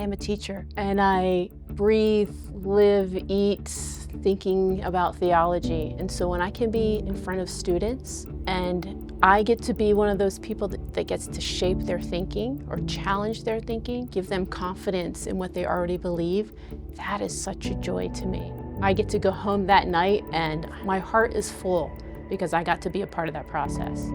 am a teacher, and I breathe, live, eat, thinking about theology. And so when I can be in front of students and I get to be one of those people that gets to shape their thinking or challenge their thinking, give them confidence in what they already believe, that is such a joy to me. I get to go home that night and my heart is full because I got to be a part of that process.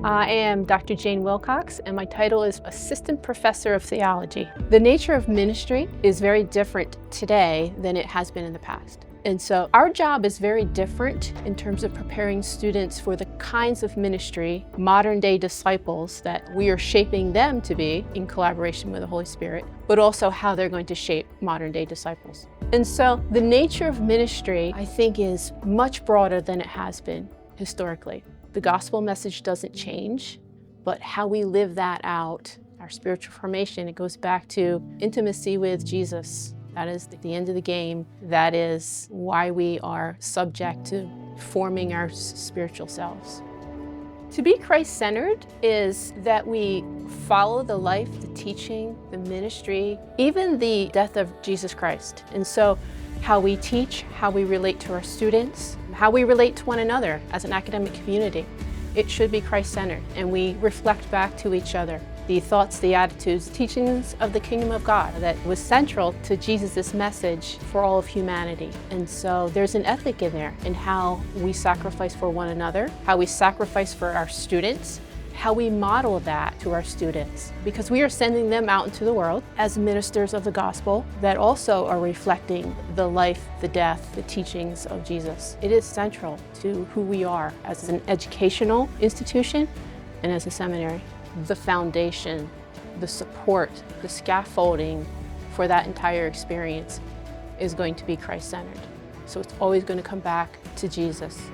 I am Dr. Jayne Wilcox, and my title is Assistant Professor of Theology. The nature of ministry is very different today than it has been in the past. And so our job is very different in terms of preparing students for the kinds of ministry, modern day disciples that we are shaping them to be in collaboration with the Holy Spirit, but also how they're going to shape modern day disciples. And so the nature of ministry, I think, is much broader than it has been historically. The gospel message doesn't change, but how we live that out, our spiritual formation, it goes back to intimacy with Jesus. That is the end of the game. That is why we are subject to forming our spiritual selves. To be Christ-centered is that we follow the life, the teaching, the ministry, even the death of Jesus Christ. And so how we teach, how we relate to our students, how we relate to one another as an academic community, it should be Christ-centered, and we reflect back to each other the thoughts, the attitudes, teachings of the kingdom of God that was central to Jesus' message for all of humanity. And so there's an ethic in there in how we sacrifice for one another, how we sacrifice for our students, how we model that to our students, because we are sending them out into the world as ministers of the gospel that also are reflecting the life, the death, the teachings of Jesus. It is central to who we are as an educational institution and as a seminary. The foundation, the support, the scaffolding for that entire experience is going to be Christ-centered. So it's always going to come back to Jesus.